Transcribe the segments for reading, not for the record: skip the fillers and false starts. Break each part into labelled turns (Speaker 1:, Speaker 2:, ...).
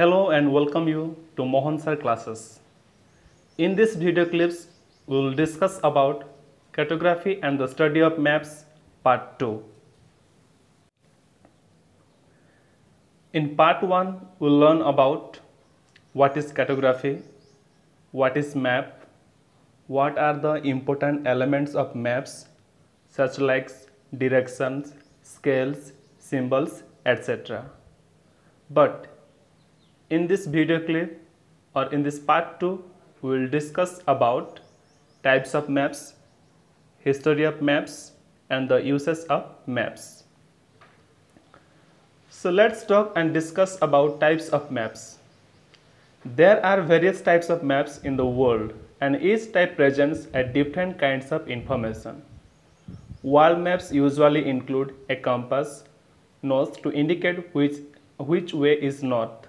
Speaker 1: Hello and welcome you to Mohan Sir classes. In this video clips, we will discuss about cartography and the study of maps part 2. In part 1, we will learn about what is cartography, what is map, what are the important elements of maps such like directions, scales, symbols, etc. But in this video clip or in this part 2, we will discuss about types of maps, history of maps and the uses of maps. So let's talk and discuss about types of maps. There are various types of maps in the world and each type presents a different kinds of information. World maps usually include a compass, nose to indicate which way is north.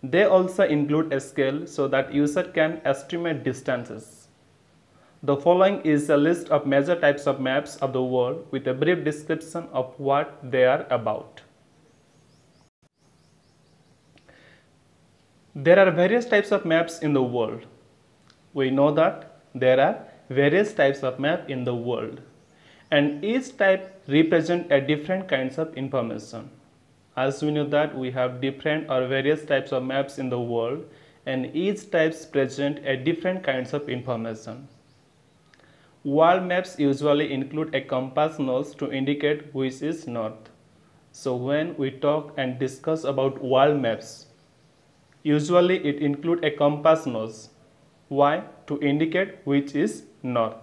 Speaker 1: They also include a scale so that user can estimate distances. The following is a list of major types of maps of the world with a brief description of what they are about. There are various types of maps in the world. We know that there are various types of map in the world and each type represents a different kinds of information. As we know that we have different or various types of maps in the world and each types present a different kinds of information. World maps usually include a compass nose to indicate which is north. So when we talk and discuss about world maps, usually it includes a compass nose. Why? To indicate which is north.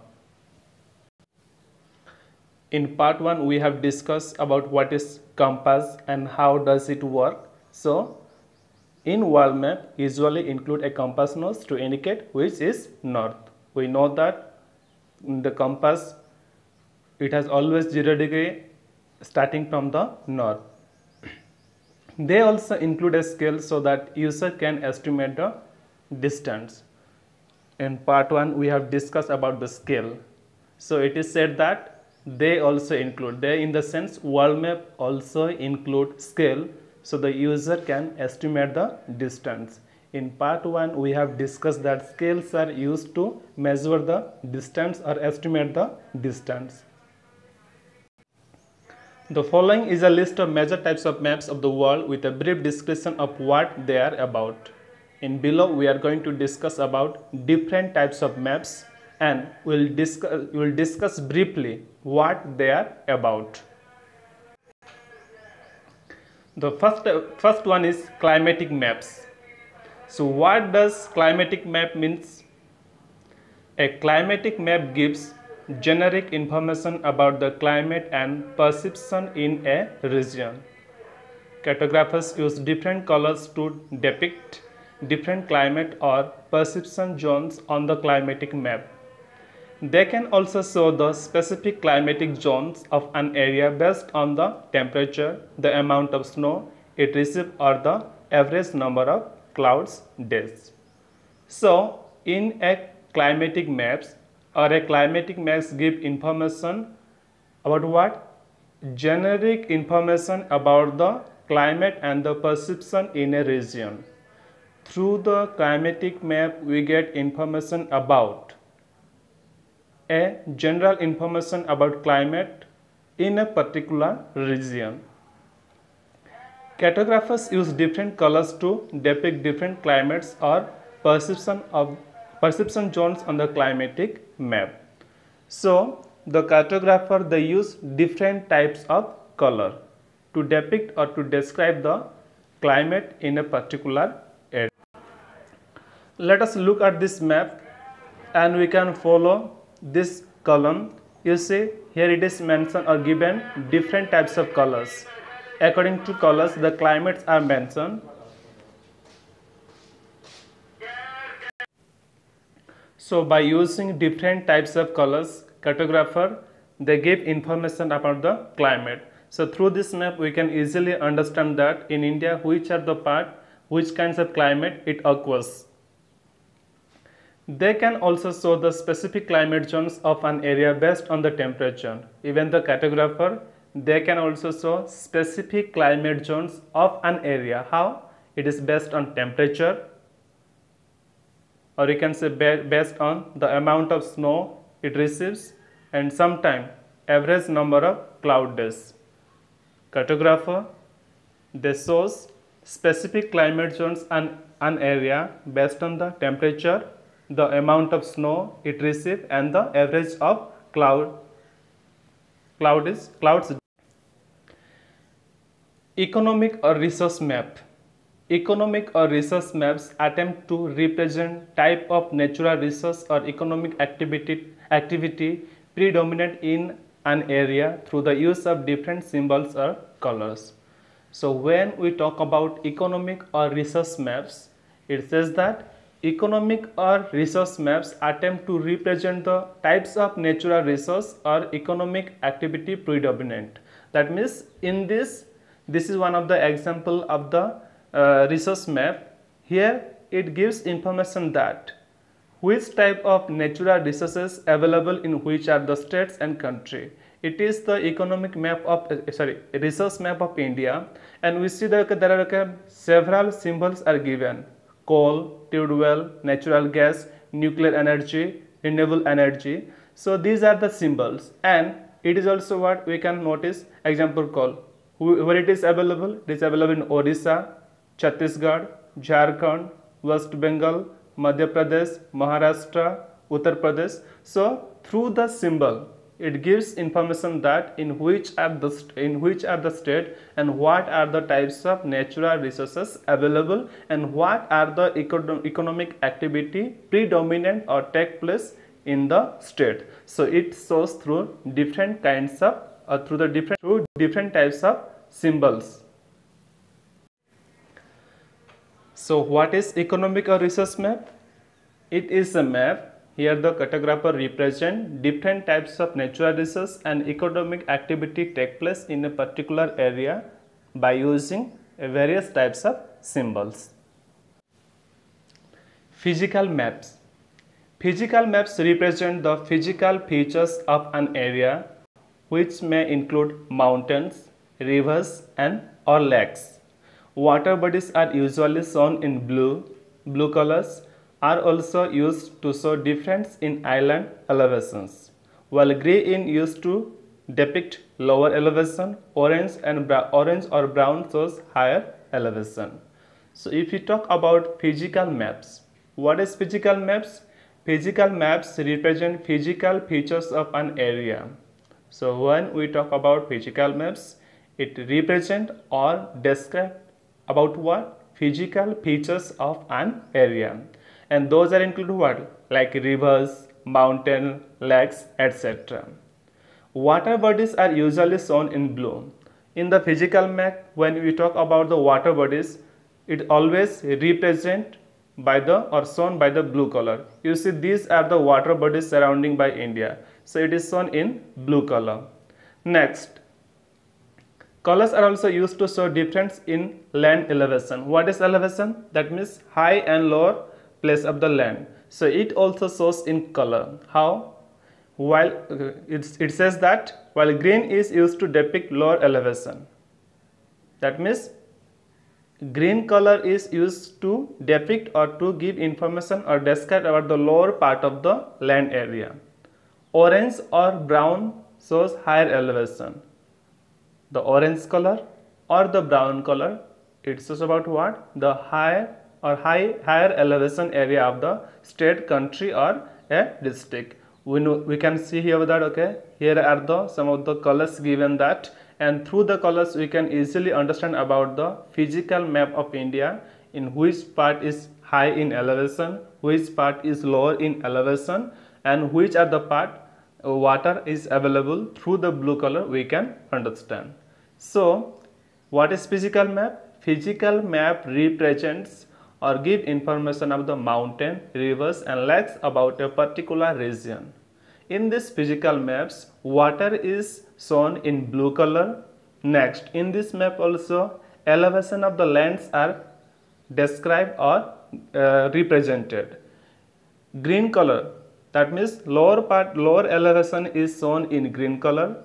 Speaker 1: In part 1, we have discussed about what is compass and how does it work. So, in world map, usually include a compass nose to indicate which is north. We know that in the compass, it has always 0 degree starting from the north. They also include a scale so that user can estimate the distance. In part 1, we have discussed about the scale. So, it is said that they also include, they in the sense world map also include scale so the user can estimate the distance. In part 1 we have discussed that scales are used to measure the distance or estimate the distance. The following is a list of major types of maps of the world with a brief description of what they are about. In below we are going to discuss about different types of maps and we'll discuss briefly what they are about. The first one is climatic maps. So what does climatic map means? A climatic map gives generic information about the climate and perception in a region. Cartographers use different colors to depict different climate or perception zones on the climatic map. They can also show the specific climatic zones of an area based on the temperature, the amount of snow it receives or the average number of clouds days. So, in a climatic maps give information about what? Generic information about the climate and the perception in a region. Through the climatic map we get information about a general information about climate in a particular region. Cartographers use different colors to depict different climates or perception zones on the climatic map. So, the cartographer they use different types of color to depict or to describe the climate in a particular area. Let us look at this map and we can follow this column. You see here it is mentioned or given different types of colors. According to colors the climates are mentioned. So by using different types of colors, cartographer they give information about the climate. So through this map we can easily understand that in India which kinds of climate it occurs. They can also show the specific climate zones of an area based on the temperature. Even the cartographer, they can also show specific climate zones of an area. How? it is based on temperature, or you can say based on the amount of snow it receives, and sometimes average number of cloud days. Cartographer, they shows specific climate zones and an area based on the temperature, the amount of snow it receives, and the average of clouds. Economic or resource map. Economic or resource maps attempt to represent type of natural resource or economic activity predominant in an area through the use of different symbols or colors. So when we talk about economic or resource maps, it says that economic or resource maps attempt to represent the types of natural resource or economic activity predominant. That means in this is one of the example of the resource map. Here it gives information that which type of natural resources available in which are the states and country. It is the economic map of resource map of India, and we see that there are several symbols are given: coal, tube well, natural gas, nuclear energy, renewable energy. So these are the symbols, and it is also what we can notice. Example, coal, where it is available? It is available in Odisha, Chhattisgarh, Jharkhand, West Bengal, Madhya Pradesh, Maharashtra, Uttar Pradesh. So through the symbol, it gives information that in which are the state and what are the types of natural resources available and what are the economic activity predominant or take place in the state. So it shows through different kinds of through different types of symbols. So what is economic or resource map? It is a map. Here the cartographer represent different types of natural resource and economic activity take place in a particular area by using various types of symbols. Physical maps. Physical maps represent the physical features of an area, which may include mountains, rivers, and or lakes. Water bodies are usually shown in blue. Blue colors are also used to show difference in island elevations, while green used to depict lower elevation, orange or brown shows higher elevation. So if we talk about physical maps, what is physical maps? Physical maps represent physical features of an area. So when we talk about physical maps, it represent or describe about what? Physical features of an area. And those are included what? Like rivers, mountain, lakes, etc. Water bodies are usually shown in blue. In the physical map, when we talk about the water bodies, it always represent by the or shown by the blue color. You see, these are the water bodies surrounding by India. So it is shown in blue color. Next, colors are also used to show difference in land elevation. What is elevation? That means high and lower place of the land. So it also shows in color. How? While it says that while green is used to depict lower elevation. That means green color is used to depict or to give information or describe about the lower part of the land area. Orange or brown shows higher elevation. The orange color or the brown color, it shows about what? The higher elevation area of the state, country, or a district. We can see here that here are some of the colors given that, and through the colors we can easily understand about the physical map of India, in which part is high in elevation, which part is lower in elevation, and which are the part water is available. Through the blue color we can understand. So what is physical map? Physical map represents or give information of the mountain, rivers, and lakes about a particular region. In this physical maps, water is shown in blue color. Next, in this map also, elevation of the lands are described or represented. Green color, that means lower elevation is shown in green color,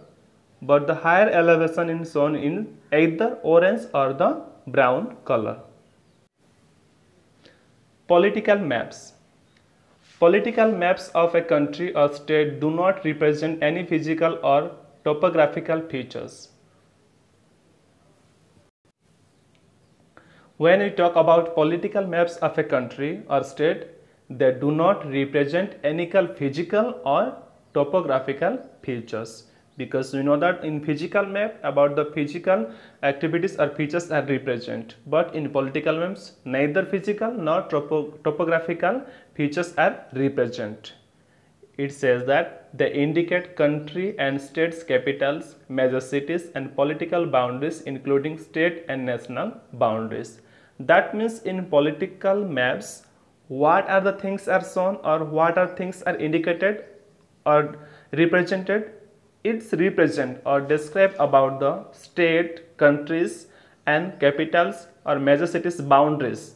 Speaker 1: but the higher elevation is shown in either orange or the brown color. Political maps. Political maps of a country or state do not represent any physical or topographical features. When we talk about political maps of a country or state, they do not represent any physical or topographical features, because we know that in physical map about the physical activities or features are represent, but in political maps neither physical nor topographical features are represent. It says that they indicate country and states capitals, major cities and political boundaries including state and national boundaries. That means in political maps, what are the things are shown or what are things are indicated or represented? It's represent or describe about the state, countries and capitals or major cities boundaries.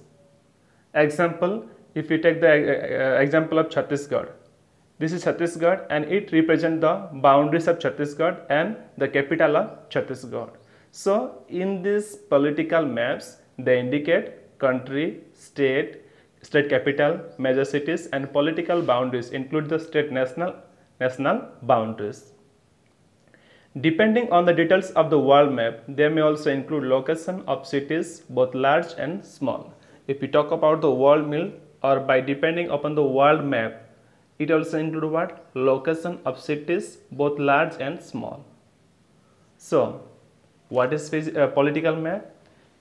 Speaker 1: Example, if you take the example of Chhattisgarh, this is Chhattisgarh and it represents the boundaries of Chhattisgarh and the capital of Chhattisgarh. So in these political maps, they indicate country, state capital, major cities and political boundaries include the state national boundaries. Depending on the details of the world map, they may also include location of cities both large and small. If we talk about the world map or by depending upon the world map, it also includes what? Location of cities both large and small. So, what is political map?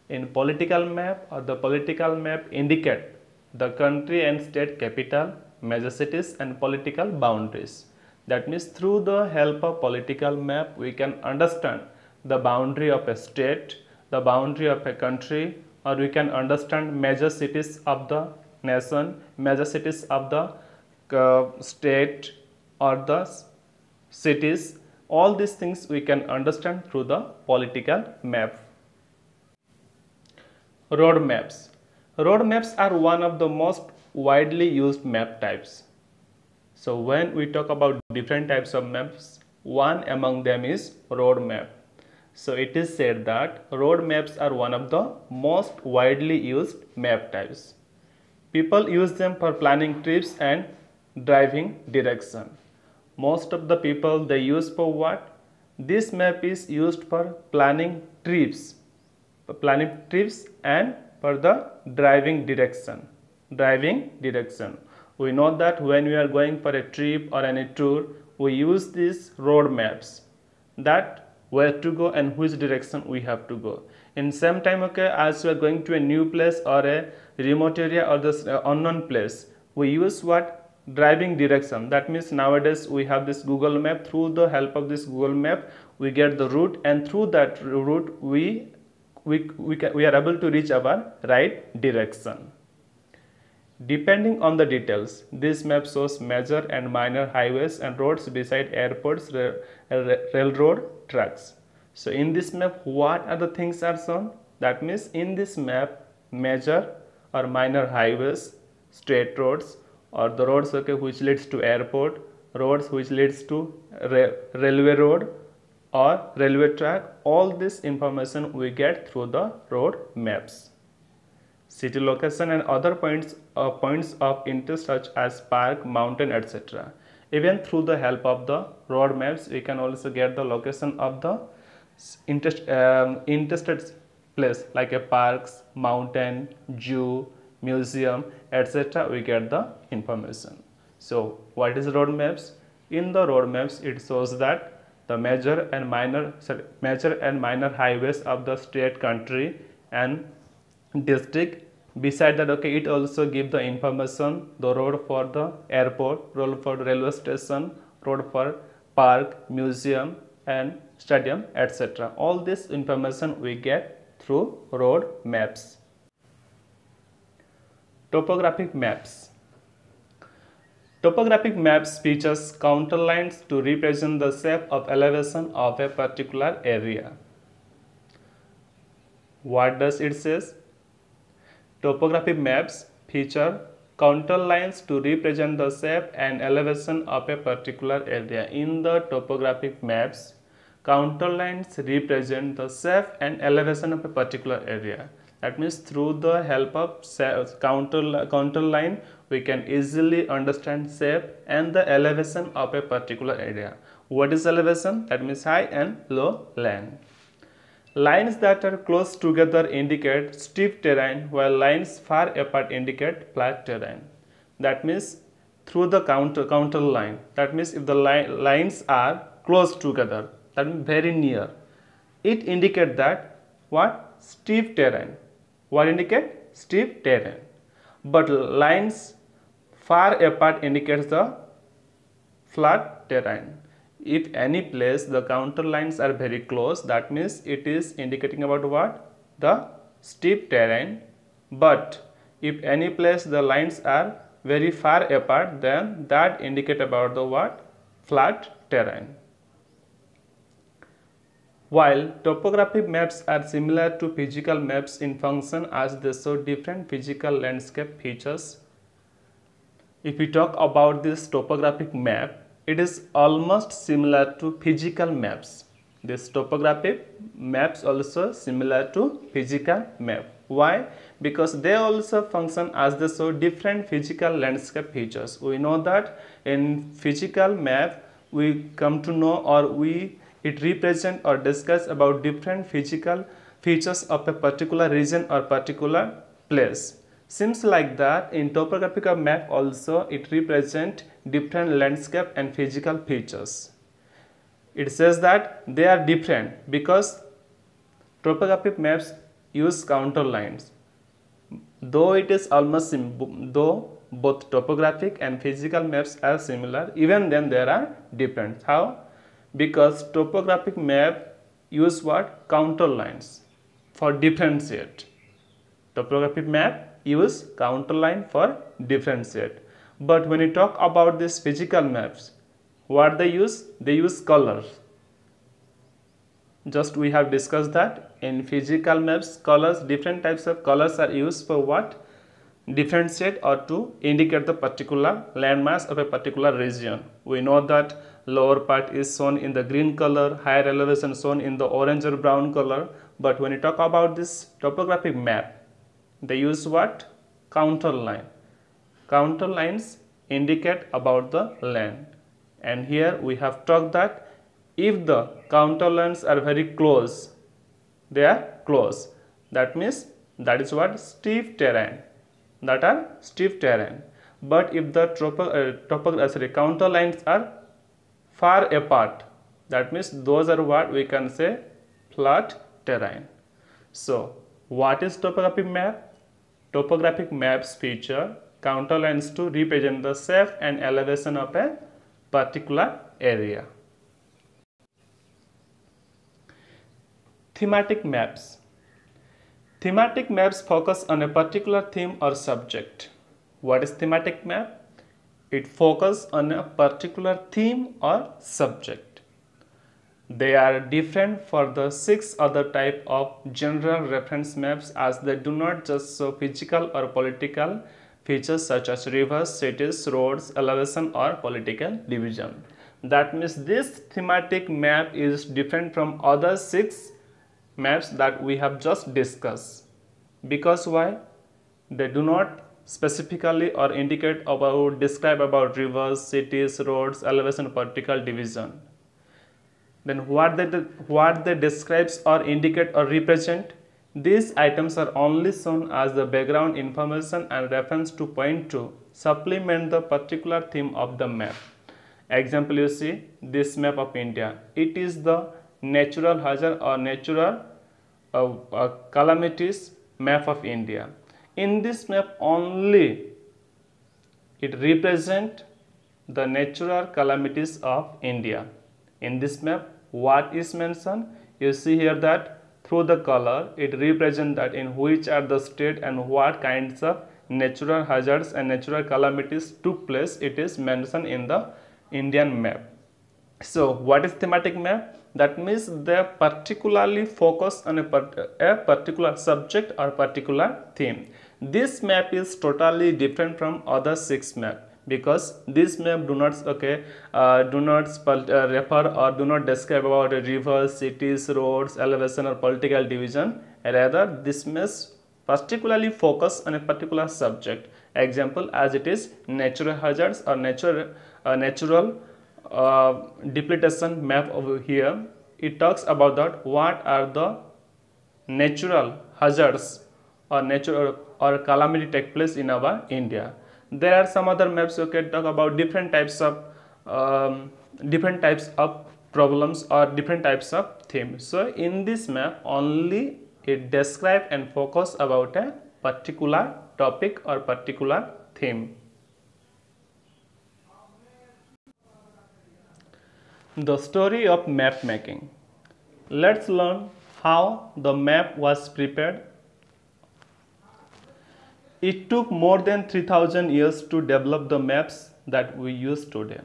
Speaker 1: In political map or the political map indicate the country and state capital, major cities and political boundaries. That means through the help of political map we can understand the boundary of a state, the boundary of a country, or we can understand major cities of the nation, major cities of the state or the cities. All these things we can understand through the political map. Road maps. Road maps are one of the most widely used map types. So when we talk about different types of maps, one among them is road map. So it is said that road maps are one of the most widely used map types. People use them for planning trips and driving direction. Most of the people they use for what? This map is used for planning trips and for the driving direction. We know that when we are going for a trip or any tour, we use these road maps, that where to go and which direction we have to go. In same time, okay, as we are going to a new place or a remote area or this unknown place, we use what? Driving direction. That means nowadays we have this Google map. Through the help of this Google map, we get the route, and through that route we are able to reach our right direction. Depending on the details, this map shows major and minor highways and roads beside airports, railroad tracks. So in this map, what are the things are shown? That means in this map, major or minor highways, state roads, or the roads okay, which leads to airport, roads which leads to railway road or railway track, all this information we get through the road maps. City location and other points of interest such as park, mountain, etc. Even through the help of the road maps, we can also get the location of the interested place like a parks, mountain, zoo, museum, etc. We get the information. So what is road maps? In the road maps, it shows that the major and minor highways of the state, country and district. Beside that, okay, it also give the information, the road for the airport, road for railway station, road for park, museum and stadium, etc. All this information we get through road maps. Topographic maps. Topographic maps features counter lines to represent the shape of elevation of a particular area. What does it says? Topographic maps feature counter lines to represent the shape and elevation of a particular area. In the topographic maps, counter lines represent the shape and elevation of a particular area. That means through the help of counter line, we can easily understand shape and the elevation of a particular area. What is elevation? That means high and low land. Lines that are close together indicate steep terrain, while lines far apart indicate flat terrain. That means through the counter line. That means if the lines are close together, that means very near, it indicates that what? Steep terrain. What indicate? Steep terrain. But lines far apart indicates the flat terrain. If any place the counter lines are very close, that means it is indicating about what? The steep terrain. But if any place the lines are very far apart, then that indicate about the what? Flat terrain. While topographic maps are similar to physical maps in function as they show different physical landscape features, if we talk about this topographic map, it is almost similar to physical maps. This topographic maps also similar to physical map. Why? Because they also function as they show different physical landscape features. We know that in physical map we come to know, or it represent or discuss about different physical features of a particular region or particular place. Seems like that in topographical map also it represent different landscape and physical features. It says that they are different because topographic maps use counter lines. Though it is almost though both topographic and physical maps are similar, even then there are different. How? Because topographic map use what? Counter lines for differentiate. Topographic map use counter line for differentiate. But when you talk about these physical maps, what they use? They use colors. Just we have discussed that in physical maps, colors, different types of colors are used for what? Differentiate or to indicate the particular landmass of a particular region. We know that lower part is shown in the green color, higher elevation shown in the orange or brown color. But when you talk about this topographic map, they use what? Counter line. Counter lines indicate about the land. And here we have talked that if the counter lines are very close, they are close. That means that is what? Steep terrain. That are steep terrain. But if the counter lines are far apart, that means those are what we can say flat terrain. So what is topographic map? Topographic maps feature counter lines to represent the shape and elevation of a particular area. Thematic maps. Thematic maps focus on a particular theme or subject. What is thematic map? It focuses on a particular theme or subject. They are different for the 6 other type of general reference maps, as they do not just show physical or political features such as rivers, cities, roads, elevation or political division. That means this thematic map is different from other 6 maps that we have just discussed. Because why? They do not specifically or indicate about, describe about rivers, cities, roads, elevation, political division. Then what they describes or indicate or represent, these items are only shown as the background information and reference to point to supplement the particular theme of the map. Example, you see this map of India. It is the natural hazard or natural calamities map of India. In this map only it represents the natural calamities of India. In this map, what is mentioned? You see here that through the color it represents that in which are the state and what kinds of natural hazards and natural calamities took place. It is mentioned in the Indian map. So what is thematic map? That means they particularly focus on a particular subject or particular theme. This map is totally different from other 6 maps, because this map do not refer or do not describe about rivers, cities, roads, elevation or political division. Rather, this particularly focus on a particular subject. Example, as it is natural hazards or natural depletion map over here. It talks about that what are the natural hazards or natural or calamity take place in our India. There are some other maps you can talk about different types of problems or different types of themes. So in this map only it describe and focus about a particular topic or particular theme. The story of map making. Let's learn how the map was prepared. It took more than 3000 years to develop the maps that we use today.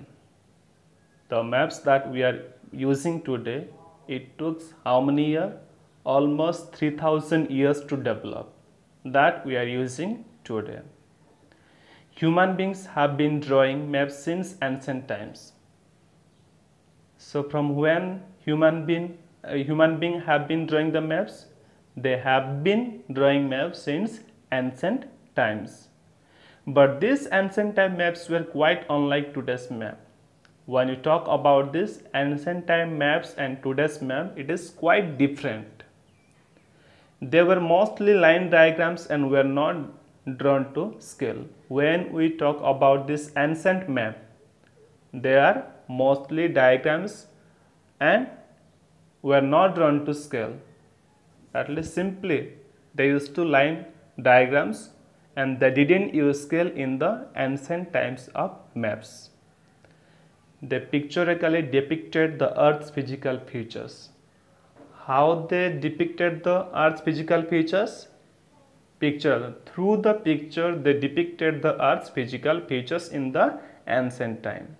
Speaker 1: The maps that we are using today, it took how many years? Almost 3000 years to develop that we are using today. Human beings have been drawing maps since ancient times. So from when human being have been drawing the maps? They have been drawing maps since ancient times. But these ancient time maps were quite unlike today's map. When you talk about this ancient time maps and today's map, it is quite different. They were mostly line diagrams and were not drawn to scale. When we talk about this ancient map, they are mostly diagrams and were not drawn to scale. At least simply they used to line diagrams and they didn't use scale in the ancient times of maps. They pictorially depicted the Earth's physical features. How they depicted the Earth's physical features? Through the picture they depicted the Earth's physical features in the ancient time.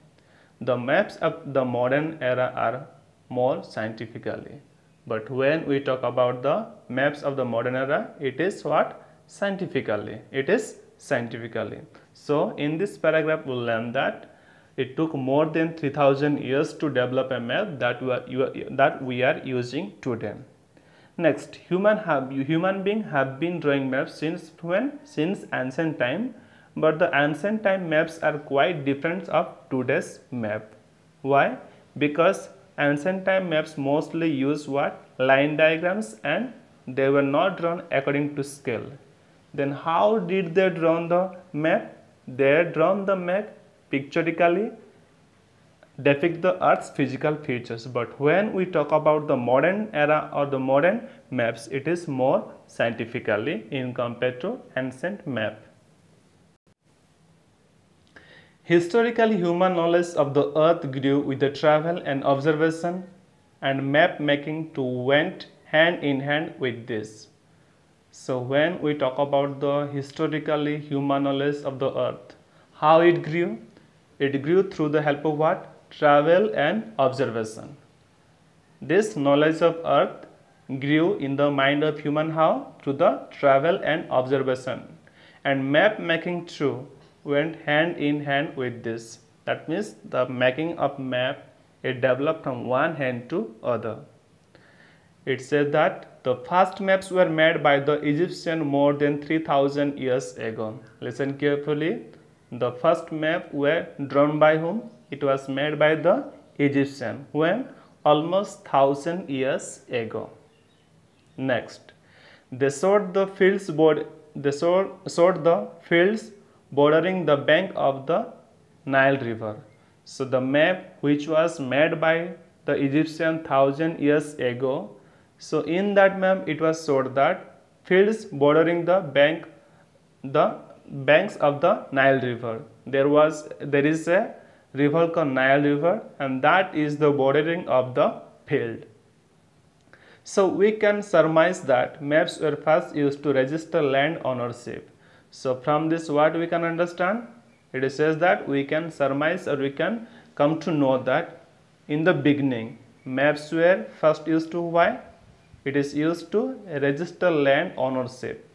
Speaker 1: The maps of the modern era are more scientifically. But when we talk about the maps of the modern era, it is what? Scientifically. It is scientifically. So in this paragraph we will learn that it took more than 3000 years to develop a map that we are using today. Next, human beings have been drawing maps since when? Since ancient time. But the ancient time maps are quite different of today's map. Why? Because ancient time maps mostly use what? Line diagrams and they were not drawn according to scale. Then how did they draw the map? They drawn the map pictorially depict the Earth's physical features. But when we talk about the modern era or the modern maps, it is more scientifically in compared to ancient map. Historically, human knowledge of the Earth grew with the travel and observation, and map making too went hand in hand with this. So when we talk about the historically human knowledge of the Earth, how it grew? It grew through the help of what? Travel and observation. This knowledge of Earth grew in the mind of human how? Through the travel and observation. And map making too went hand in hand with this. That means the making of map, it developed from one hand to other. It says that the first maps were made by the Egyptians more than 3000 years ago. Listen carefully. The first map were drawn by whom? It was made by the Egyptian. When? Almost 1000 years ago. Next, they sowed the fields bordering the bank of the Nile River. So the map which was made by the Egyptian 1000 years ago, so in that map it was showed that fields bordering the banks of the Nile River. There is a river called Nile River, and that is the bordering of the field. So we can surmise that maps were first used to register land ownership. So from this what we can understand? It says that we can surmise or we can come to know that in the beginning maps were first used to why? It is used to register land ownership.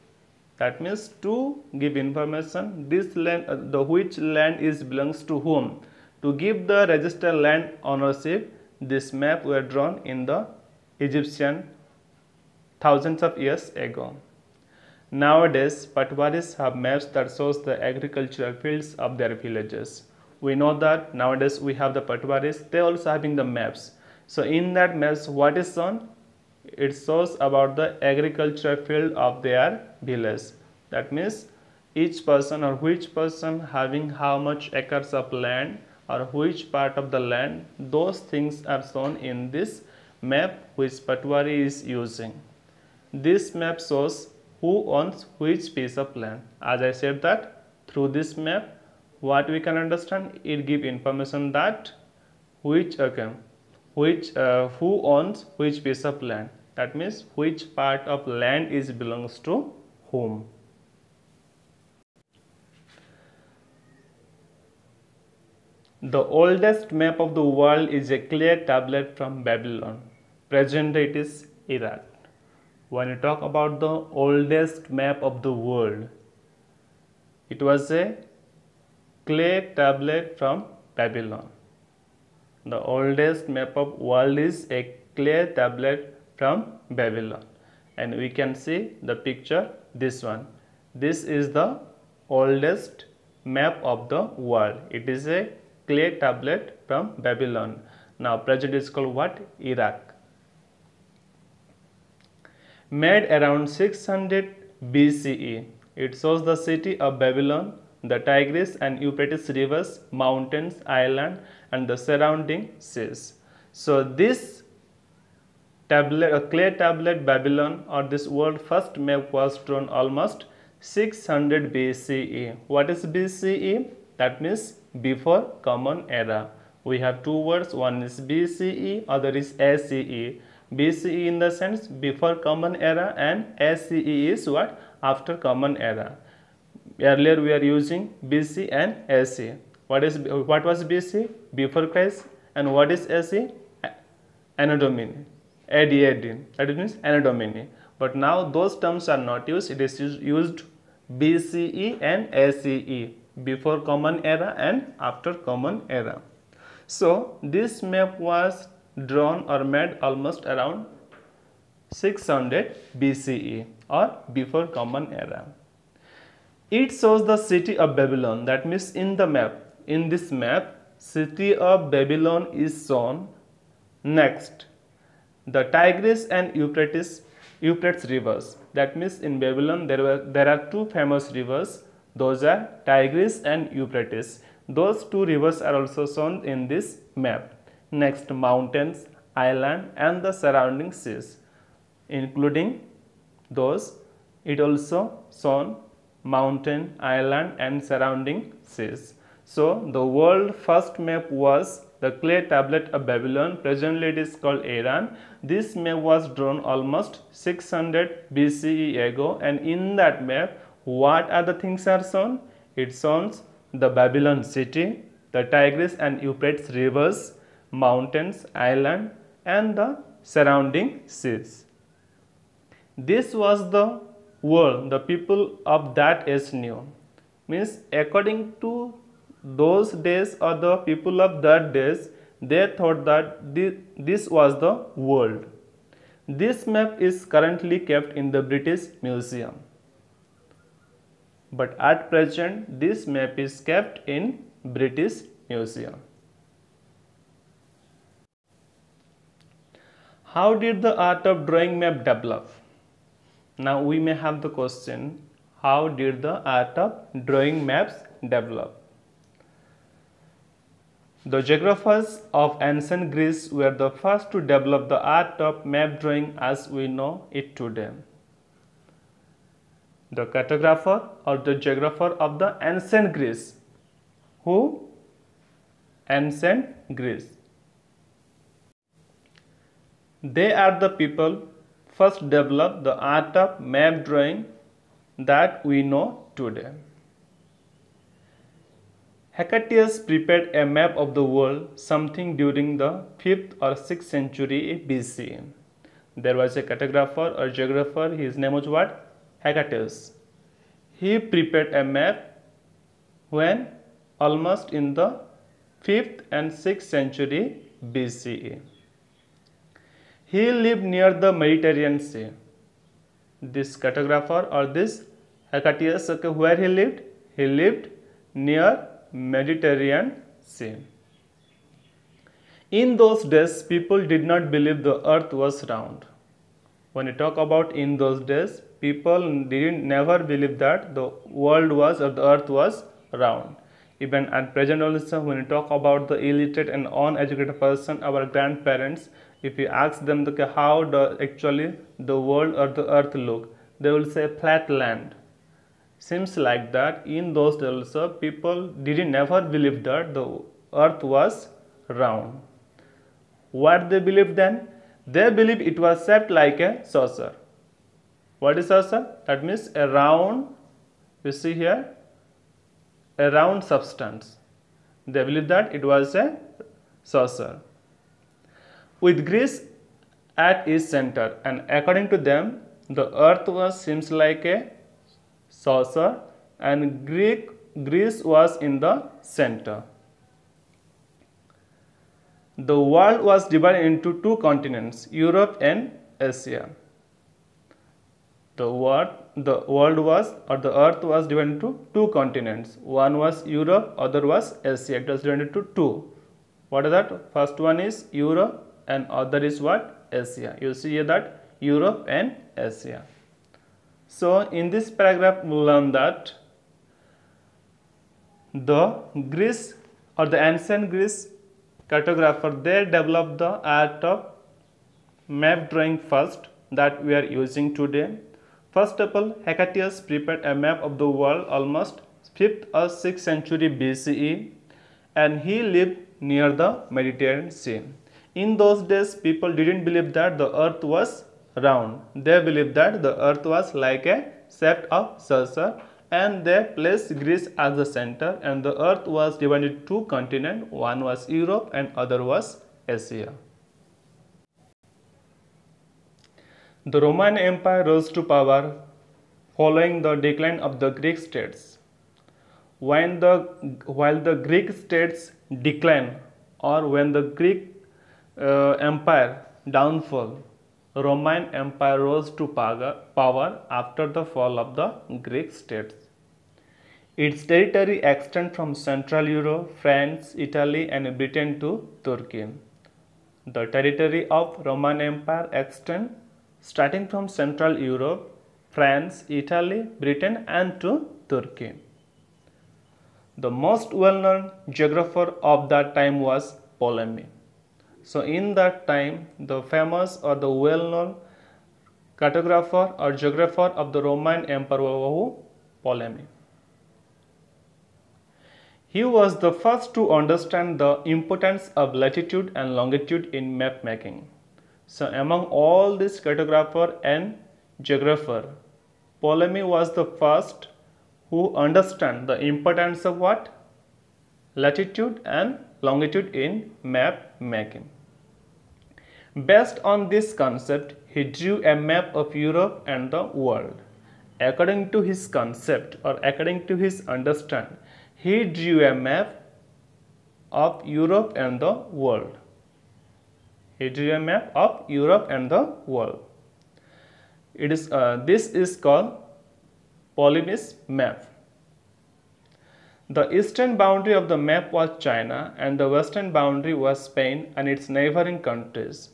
Speaker 1: That means to give information this land, which land is belongs to whom. To give the registered land ownership, this map were drawn in the Egyptian thousands of years ago. Nowadays, Patwaris have maps that shows the agricultural fields of their villages. We know that nowadays we have the Patwaris, they also having the maps. So in that maps, what is shown? It shows about the agricultural field of their village. That means each person or which person having how much acres of land or which part of the land, those things are shown in this map which Patwari is using. This map shows who owns which piece of land. As I said that through this map, what we can understand, it give information that who owns which piece of land. That means which part of land is belongs to whom. The oldest map of the world is a clay tablet from Babylon. Present day it is Iraq. When you talk about the oldest map of the world, it was a clay tablet from Babylon. The oldest map of world is a clay tablet from Babylon, and we can see the picture, this one. This is the oldest map of the world. It is a clay tablet from Babylon. Now present is called what? Iraq. Made around 600 BCE, it shows the city of Babylon, the Tigris and Euphrates rivers, mountains, island, and the surrounding seas. So this tablet, a clay tablet Babylon, or this world first map was drawn almost 600 BCE. What is BCE? That means before Common Era. We have two words, one is BCE, other is ACE. BCE in the sense before Common Era, and ACE is what? After Common Era. Earlier we are using BC and AC. What was BC? Before Christ. And what is AC? Anno Domini. AD. That means Anno Domini. But now those terms are not used. It is used BCE and ACE. Before Common Era and after Common Era. So this map was drawn or made almost around 600 BCE or before Common Era. It shows the city of Babylon. That means in this map, city of Babylon is shown. Next, the Tigris and Euphrates rivers. That means in Babylon there are two famous rivers. Those are Tigris and Euphrates. Those two rivers are also shown in this map. Next, mountains, island, and the surrounding seas, including those. It also shown mountain, island, and surrounding seas. So the world first map was the clay tablet of Babylon. Presently it is called Iran. This map was drawn almost 600 BCE ago, and in that map, what are the things are shown? It shows the Babylon city, the Tigris and Euphrates rivers, mountains, island, and the surrounding seas. This was the world the people of that age knew. Means according to those days or the people of that days, they thought that this was the world. This map is currently kept in the British Museum. But at present, this map is kept in British Museum. How did the art of drawing map develop? Now we may have the question, how did the art of drawing maps develop? The geographers of ancient Greece were the first to develop the art of map drawing as we know it today. The cartographer or the geographer of the ancient Greece. Who? Ancient Greece. They are the people first developed the art of map drawing that we know today. Hecataeus prepared a map of the world something during the 5th or 6th century BC. There was a cartographer or geographer, his name was what? Hecataeus. He prepared a map when? Almost in the 5th and 6th century BCE. He lived near the Mediterranean Sea. this cartographer or this Hecataeus, okay, where he lived? He lived near Mediterranean Sea. In those days, people did not believe the earth was round. When you talk about in those days, people never believed that the world was or the earth was round. Even at present also, when you talk about the illiterate and uneducated person, our grandparents, if you ask them how does actually the world or the earth look, they will say flat land. Seems like that in those days also, people never believe that the earth was round. What they believed then? They believed it was shaped like a saucer. What is saucer? That means a round, you see here, a round substance. They believed that it was a saucer, with Greece at its center, and according to them, the earth seems like a saucer and Greece was in the center. The world was divided into two continents, Europe and Asia. The world was, or the earth was divided into two continents. One was Europe, other was Asia. It was divided into two. What is that? First one is Europe and other is what? Asia. You see here that Europe and Asia. So in this paragraph we learn that the Greece or the ancient Greece cartographer, they developed the art of map drawing first that we are using today. First of all, Hecataeus prepared a map of the world almost 5th or 6th century BCE, and he lived near the Mediterranean Sea. In those days, people didn't believe that the earth was round. They believed that the earth was like a shape of saucer, and they placed Greece as the center, and the earth was divided into two continents. One was Europe and other was Asia. The Roman Empire rose to power following the decline of the Greek states. While the Greek states declined, or when the Greek Empire downfall, Roman Empire rose to power after the fall of the Greek states. Its territory extends from Central Europe, France, Italy, and Britain to Turkey. The territory of Roman Empire extends starting from Central Europe, France, Italy, Britain, and to Turkey. The most well-known geographer of that time was Ptolemy. So in that time, the famous or the well-known cartographer or geographer of the Roman Empire was Ptolemy. He was the first to understand the importance of latitude and longitude in map making. So among all these cartographer and geographer, Ptolemy was the first who understand the importance of what? Latitude and longitude in map making. Based on this concept, he drew a map of Europe and the world. According to his concept or according to his understanding, he drew a map of Europe and the world. He drew a map of Europe and the world. This is called Ptolemy's map. The eastern boundary of the map was China and the western boundary was Spain and its neighboring countries.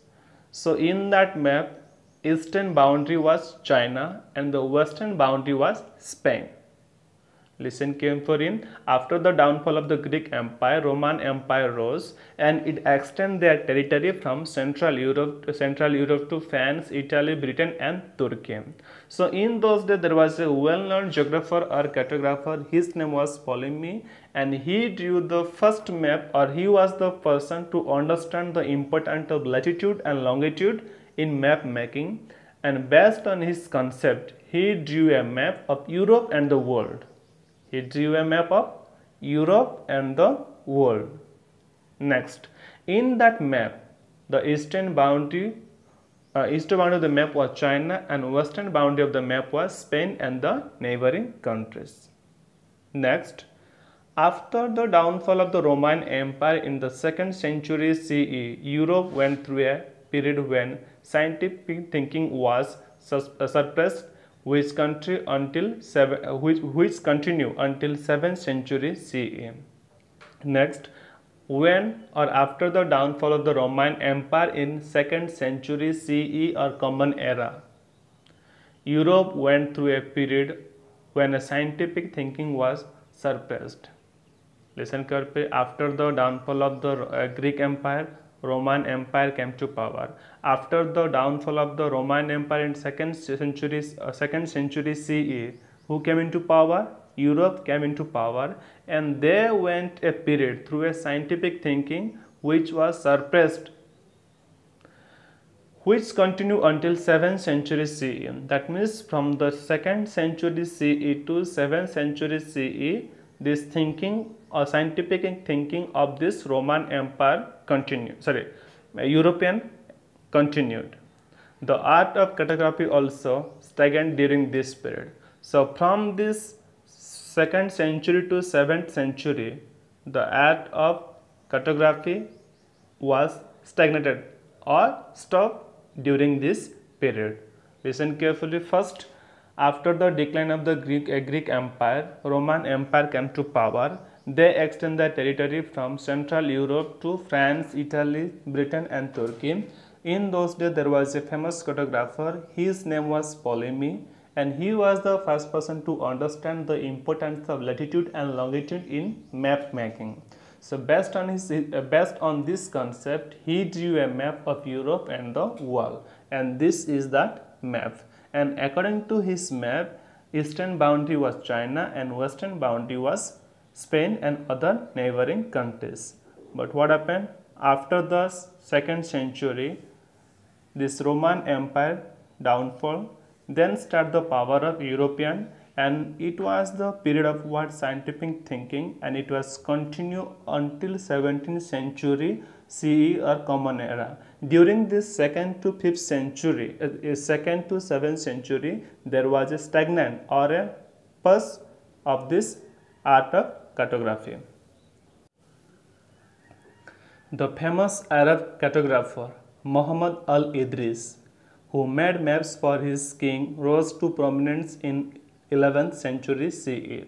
Speaker 1: So in that map, eastern boundary was China and the western boundary was Spain. Listen carefully. After the downfall of the Greek Empire, Roman Empire rose and it extended their territory from Central Europe to France, Italy, Britain, and Turkey. So in those days, there was a well-known geographer or cartographer. His name was Ptolemy, and he drew the first map, or he was the person to understand the importance of latitude and longitude in map making. And based on his concept, he drew a map of Europe and the world. He drew a map of Europe and the world. Next, in that map, the eastern boundary of the map was China and western boundary of the map was Spain and the neighboring countries. Next, after the downfall of the Roman Empire in the 2nd century CE, Europe went through a period when scientific thinking was suppressed which continue until 7th century CE. Next, when or after the downfall of the Roman Empire in 2nd century CE or Common Era, Europe went through a period when a scientific thinking was suppressed. Listen carefully. After the downfall of the Greek Empire, Roman Empire came to power. After the downfall of the Roman Empire in 2nd century CE, who came into power? Europe came into power, and they went a period through a scientific thinking which was suppressed, which continued until 7th century CE. That means from the 2nd century CE to 7th century CE, this thinking or scientific thinking of this Roman Empire European continued. The art of cartography also stagnant during this period. So from this 2nd century to 7th century, the art of cartography was stagnated or stopped during this period. Listen carefully. First, after the decline of the Greek Empire, Roman Empire came to power. They extended their territory from Central Europe to France, Italy, Britain and Turkey. In those days, there was a famous cartographer. His name was Ptolemy, and he was the first person to understand the importance of latitude and longitude in map making. So based on this concept, he drew a map of Europe and the world, and this is that map. And according to his map, eastern boundary was China and western boundary was Spain and other neighboring countries. But what happened? After the 2nd century, this Roman Empire downfall, then start the power of European, and it was the period of what scientific thinking, and it was continue until 17th century CE or Common Era. During this 2nd to 5th century, 2nd to 7th century, there was a stagnant or a pause of this art of cartography. The famous Arab cartographer Muhammad al-Idris, who made maps for his king, rose to prominence in 11th century CE.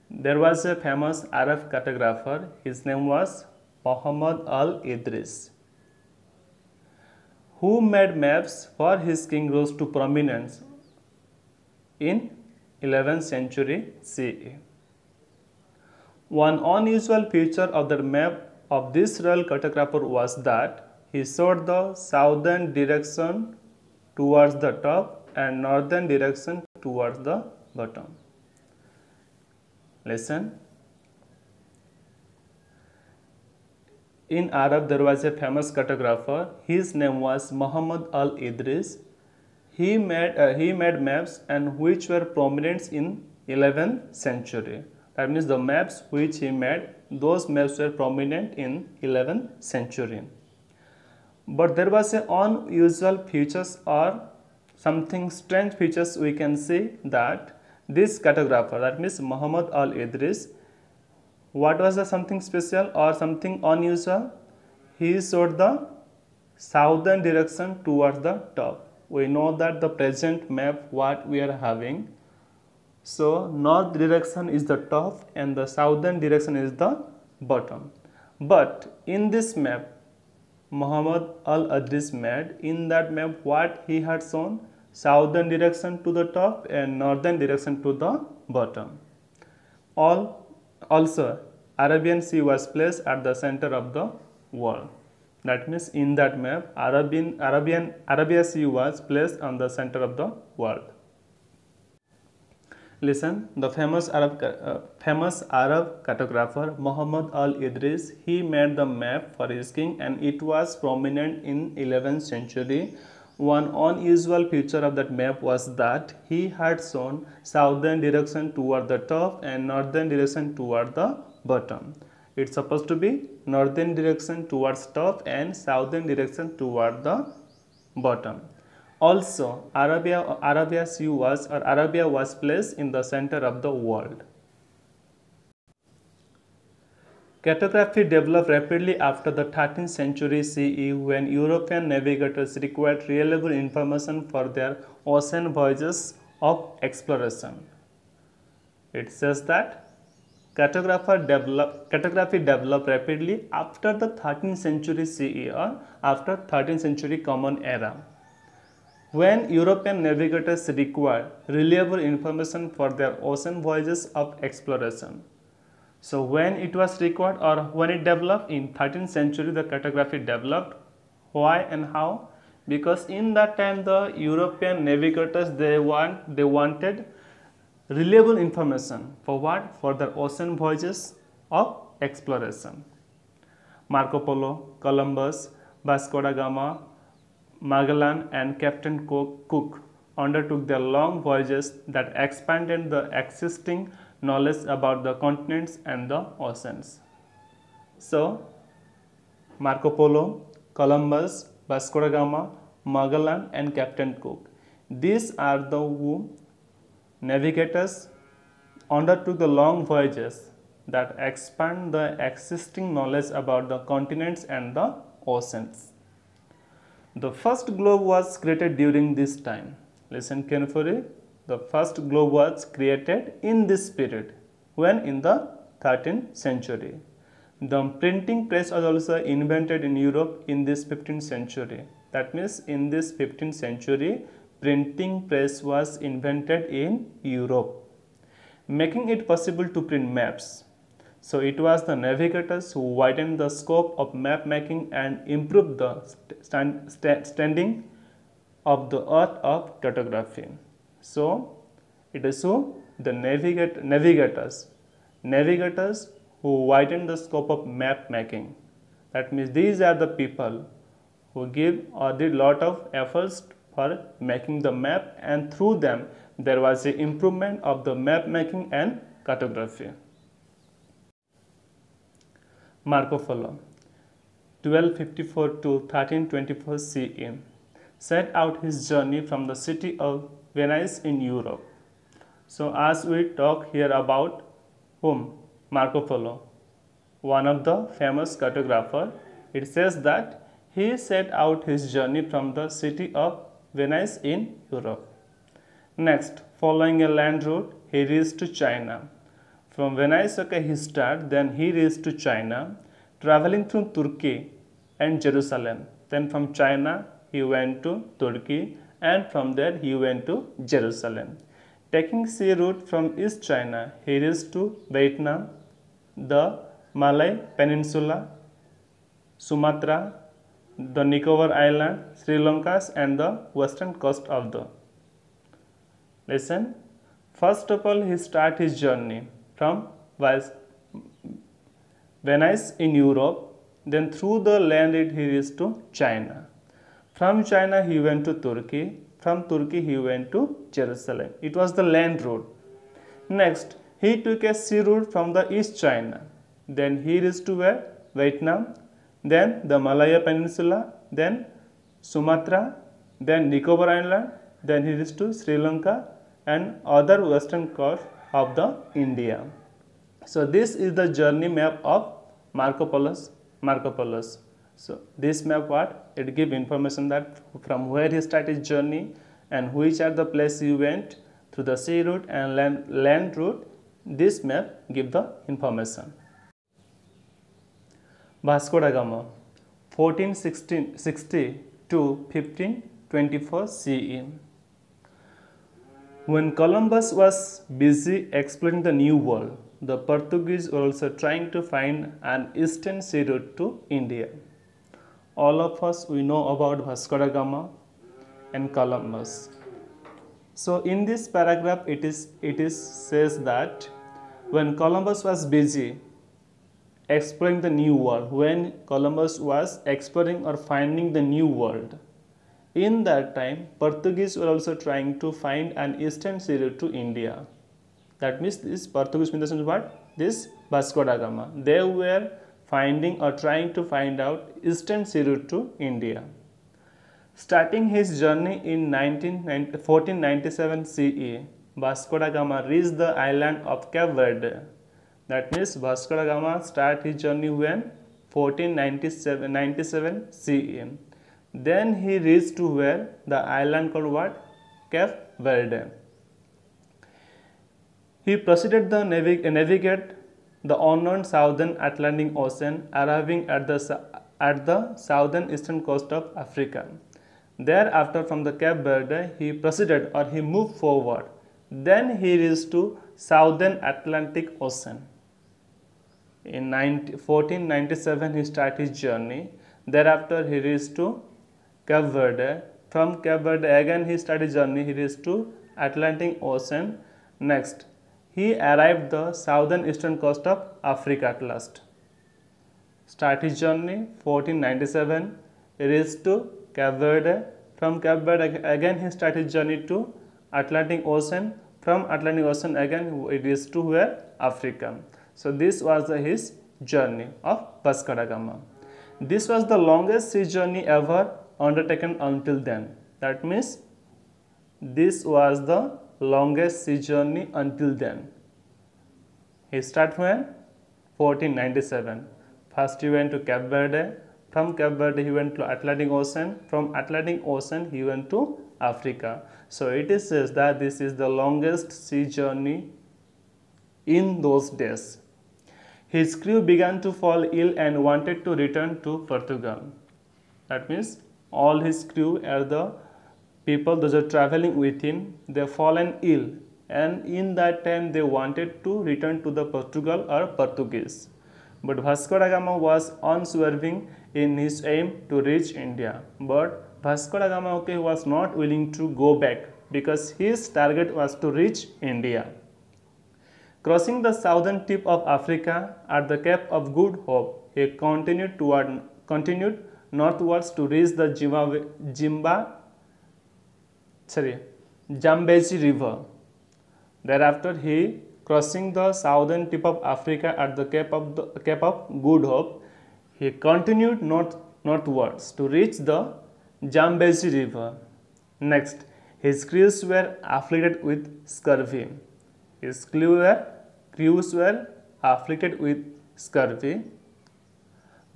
Speaker 1: There was a famous Arab cartographer, his name was Muhammad al-Idris, who made maps for his king, rose to prominence in 11th century CE. One unusual feature of the map of this royal cartographer was that he showed the southern direction towards the top and northern direction towards the bottom. Listen. In Arab, there was a famous cartographer. His name was Muhammad al-Idris. He made maps and which were prominent in 11th century. That means the maps which he made, those maps were prominent in 11th century. But there was an unusual features or something strange features. We can see that this cartographer, that means Muhammad al-Idris, what was the something special or something unusual? He showed the southern direction towards the top. We know that the present map what we are having, so north direction is the top and the southern direction is the bottom. But in this map Muhammad al-Idris made, in that map what he had shown, southern direction to the top and northern direction to the bottom. Also Arabian Sea was placed at the center of the world. That means in that map Arabia Sea was placed on the center of the world. Listen, the famous Arab cartographer Muhammad al-Idris, he made the map for his king and it was prominent in 11th century. One unusual feature of that map was that he had shown southern direction toward the top and northern direction toward the bottom. It's supposed to be northern direction towards top and southern direction toward the bottom. Also, Arabia was placed in the center of the world. Cartography developed rapidly after the 13th century CE when European navigators required reliable information for their ocean voyages of exploration. It says that cartography developed rapidly after the 13th century CE or after 13th century Common Era, when European navigators required reliable information for their ocean voyages of exploration. So when it was required or when it developed in 13th century, the cartography developed. Why and how? Because in that time the European navigators they wanted reliable information for what? For their ocean voyages of exploration. Marco Polo, Columbus, Vasco da Gama, Magellan and Captain Cook undertook their long voyages that expanded the existing knowledge about the continents and the oceans. So, Marco Polo, Columbus, Vasco da Gama, Magellan and Captain Cook. These are the who navigators undertook the long voyages that expand the existing knowledge about the continents and the oceans. The first globe was created during this time. Listen carefully. The first globe was created in this period. When? In the 13th century. The printing press was also invented in Europe in this 15th century. That means in this 15th century, printing press was invented in Europe, making it possible to print maps. So it was the navigators who widened the scope of map making and improved the standing of the art of cartography. So it is who? The navigators who widened the scope of map making. That means these are the people who give or did lot of efforts for making the map, and through them there was an improvement of the map making and cartography. Marco Polo, 1254 to 1324 CE, set out his journey from the city of Venice in Europe. So as we talk here about whom? Marco Polo, one of the famous cartographer, it says that he set out his journey from the city of Venice in Europe. Next, following a land route, he reached to China. From Venice, he started, then he reached to China, traveling through Turkey and Jerusalem. Then from China, he went to Turkey, and from there he went to Jerusalem. Taking sea route from East China, he reached to Vietnam, the Malay Peninsula, Sumatra, the Nicobar Island, Sri Lanka and the western coast of the. Listen, first of all he started his journey from Venice in Europe, then through the land he reached to China. From China he went to Turkey, from Turkey he went to Jerusalem. It was the land route. Next, he took a sea route from the East China. Then he reached to where? Vietnam, then the Malaya Peninsula, then Sumatra, then Nicobar Island, then he reached to Sri Lanka and other western coast of the India. So this is the journey map of Marco Polo. So this map what? It gives information that from where he started his journey and which are the places he went through the sea route and land route. This map gives the information. Vasco da Gama, 1460 to 1524 CE. When Columbus was busy exploring the New World, the Portuguese were also trying to find an eastern sea route to India. All of us, we know about Vasco da Gama and Columbus. So in this paragraph, it says that when Columbus was busy exploring the New World, when Columbus was exploring or finding the New World, in that time, Portuguese were also trying to find an eastern sea route to India. That means this Portuguese means what? This Vasco da Gama. They were finding or trying to find out eastern sea route to India. Starting his journey in 1497 CE, Vasco da Gama reached the island of Cape Verde. That means Vasco da Gama started his journey when 1497 CE. Then he reached to where? The island called what? Cape Verde. He proceeded to navigate the unknown southern Atlantic Ocean, arriving at the southern eastern coast of Africa. Thereafter, from the Cape Verde, he proceeded or he moved forward. Then he reached to southern Atlantic Ocean. In 1497, he started his journey. Thereafter, he reached to Cape Verde. From Cape Verde, again he started his journey. He reached to Atlantic Ocean. Next, he arrived the southern eastern coast of Africa at last. Start his journey 1497. He reached to Cape Verde. From Cape Verde, again he started his journey to Atlantic Ocean. From Atlantic Ocean, again it reached to where? Africa. So this was his journey of Vasco da Gama. This was the longest sea journey ever undertaken until then. That means this was the longest sea journey until then. He started when? 1497. First he went to Cape Verde. From Cape Verde he went to Atlantic Ocean. From Atlantic Ocean he went to Africa. So it is says that this is the longest sea journey in those days. His crew began to fall ill and wanted to return to Portugal. That means all his crew are the people those are traveling with him, they fallen ill, and in that time they wanted to return to the Portugal or Portuguese. But Vasco da Gama was unswerving in his aim to reach India. But Vasco da Gama was not willing to go back because his target was to reach India. Crossing the southern tip of Africa at the Cape of Good Hope, he continued northwards to reach the Zambezi River. Thereafter, he crossing the southern tip of Africa at the Cape of Good Hope, he continued northwards to reach the Zambezi River. Next, his crews were afflicted with scurvy. His crews were afflicted with scurvy.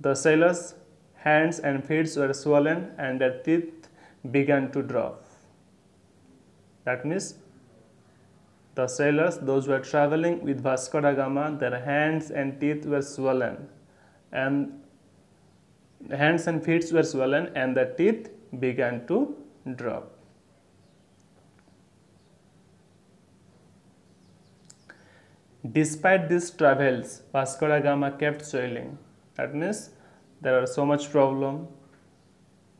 Speaker 1: The sailors' hands and feet were swollen and their teeth began to drop. That means the sailors, those who were traveling with Vasco da Gama, their hands and teeth were swollen, and hands and feet were swollen and the teeth began to drop. Despite these travels, Vasco da Gama kept sailing. That means there are so much problem.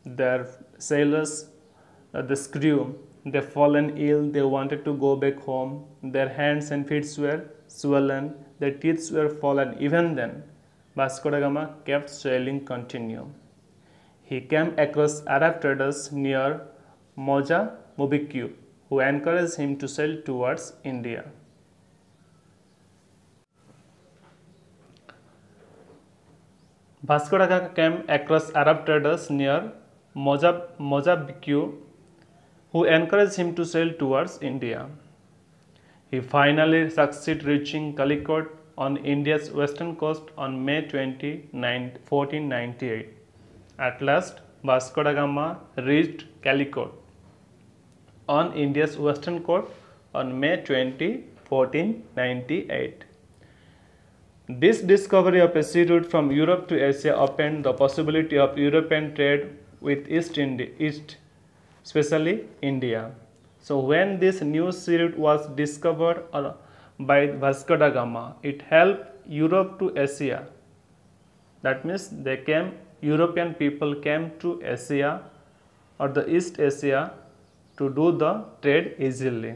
Speaker 1: Their sailors, the crew, they fallen ill. They wanted to go back home. Their hands and feet were swollen. Their teeth were fallen. Even then, Vasco da Gama kept sailing continue. He came across Arab traders near Mozambique, who encouraged him to sail towards India. Vasco da Gama came across Arab traders near Mozambique, who encouraged him to sail towards India. He finally succeeded reaching Calicut on India's western coast on May 20, 1498. At last, Vasco da Gama reached Calicut on India's western coast on May 20, 1498. This discovery of a sea route from Europe to Asia opened the possibility of European trade with East, especially India. So when this new sea route was discovered by Vasco da Gama, it helped Europe to Asia. That means European people came to Asia or the East Asia to do the trade easily.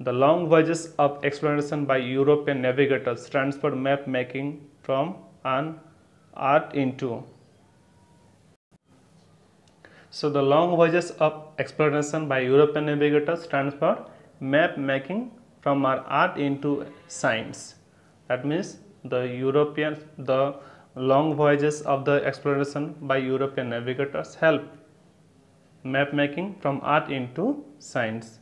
Speaker 1: The long voyages of exploration by European navigators transferred map making from an art into. So the long voyages of exploration by European navigators transferred map making from our art into science. That means the long voyages of the exploration by European navigators help map making from art into science.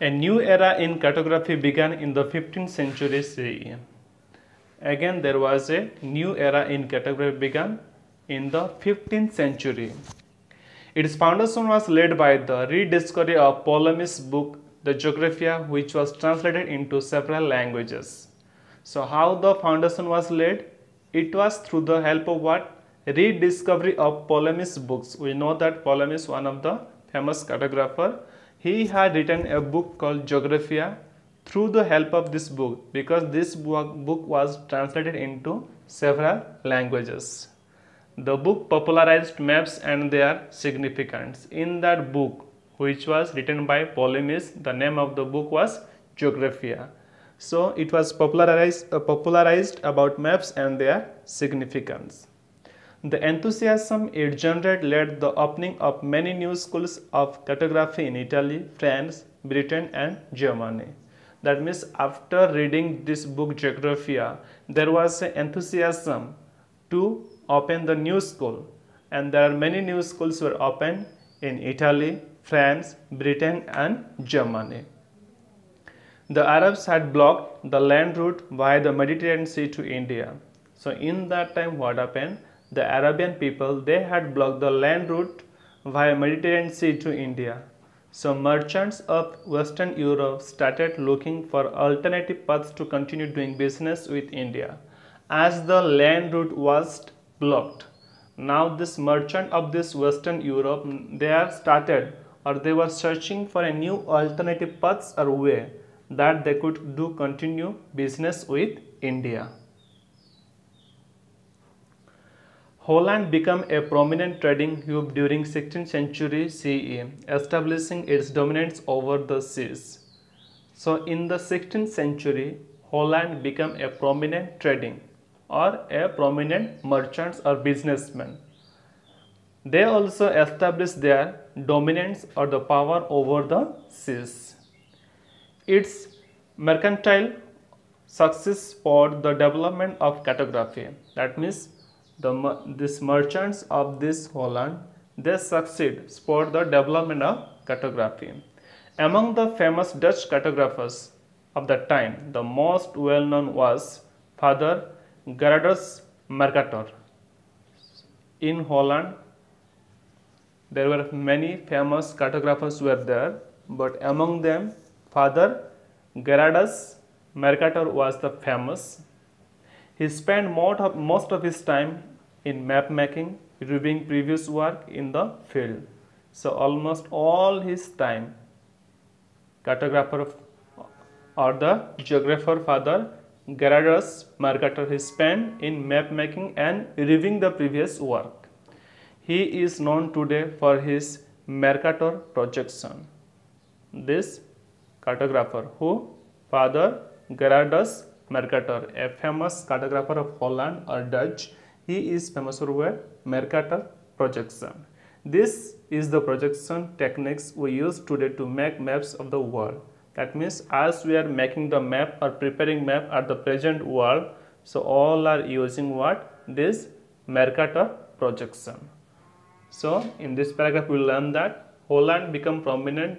Speaker 1: A new era in cartography began in the 15th century CE. Again, there was a new era in cartography began in the 15th century. Its foundation was laid by the rediscovery of Ptolemy's book, the Geographia, which was translated into several languages. So, how the foundation was laid? It was through the help of what? Rediscovery of Ptolemy's books. We know that Ptolemy is one of the famous cartographer. He had written a book called Geographia. Through the help of this book, because this book was translated into several languages. The book popularized maps and their significance. In that book, which was written by Ptolemy, the name of the book was Geographia. So it was popularized about maps and their significance. The enthusiasm it generated led the opening of many new schools of cartography in Italy, France, Britain and Germany. That means after reading this book Geographia, there was an enthusiasm to open the new school, and there are many new schools were opened in Italy, France, Britain and Germany. The Arabs had blocked the land route via the Mediterranean Sea to India. So in that time what happened? The Arabian people, they had blocked the land route via Mediterranean Sea to India. So merchants of Western Europe started looking for alternative paths to continue doing business with India, as the land route was blocked. Now this merchant of this Western Europe, they were searching for a new alternative paths or way that they could continue business with India. Holland became a prominent trading hub during 16th century CE, establishing its dominance over the seas. So in the 16th century, Holland became a prominent trading or a prominent merchants or businessmen. They also established their dominance or the power over the seas. Its mercantile success for the development of cartography. That means these merchants of this Holland, they succeed for the development of cartography. Among the famous Dutch cartographers of that time, the most well-known was Father Gerardus Mercator. In Holland, there were many famous cartographers were there, but among them, Father Gerardus Mercator was the famous. He spent most of his time in map making, reviewing previous work in the field. So almost all his time, cartographer or the geographer Father Gerardus Mercator, he spent in map making and reviewing the previous work. He is known today for his Mercator projection. This cartographer, who? Father Gerardus Mercator, a famous cartographer of Holland or Dutch, he is famous for Mercator projection. This is the projection techniques we use today to make maps of the world. That means as we are making the map or preparing map at the present world, so all are using what? This Mercator projection. So in this paragraph we will learn that Holland became prominent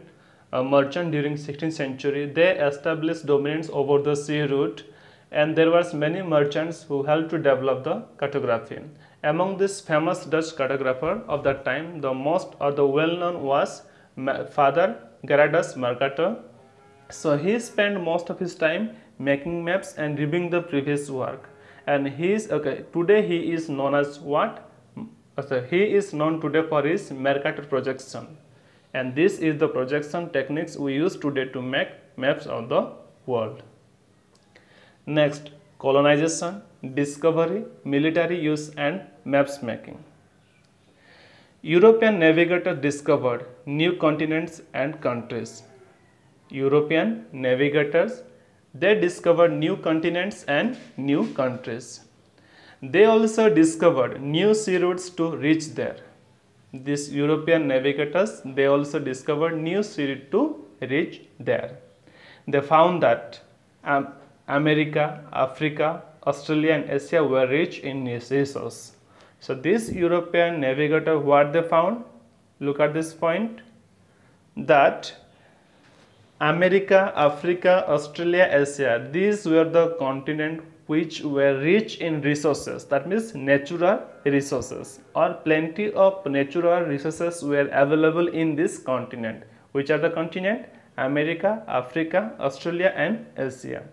Speaker 1: merchant during 16th century. They established dominance over the sea route, and there was many merchants who helped to develop the cartography. Among this famous Dutch cartographer of that time, the most or the well-known was Father Gerardus Mercator. So he spent most of his time making maps and reviewing the previous work. And today he is known as what? He is known today for his Mercator projection. And this is the projection techniques we use today to make maps of the world. Next, colonization, discovery, military use and maps making. European navigators discovered new continents and countries. European navigators, they discovered new continents and new countries. They also discovered new sea routes to reach there. These European navigators, they also discovered new sea routes to reach there. They found that America, Africa, Australia and Asia were rich in resources. So this European navigator, what they found? Look at this point, that America, Africa, Australia, Asia, these were the continents which were rich in resources, that means natural resources, or plenty of natural resources were available in this continent. Which are the continent? America, Africa, Australia and Asia.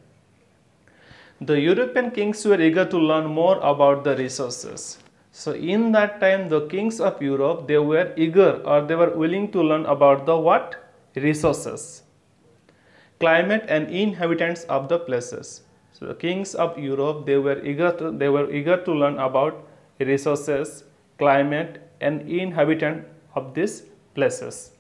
Speaker 1: The European kings were eager to learn more about the resources. So in that time the kings of Europe, they were eager, or they were willing to learn about the what? Resources, climate and inhabitants of the places. So the kings of Europe, they were eager to learn about resources, climate and inhabitant of these places.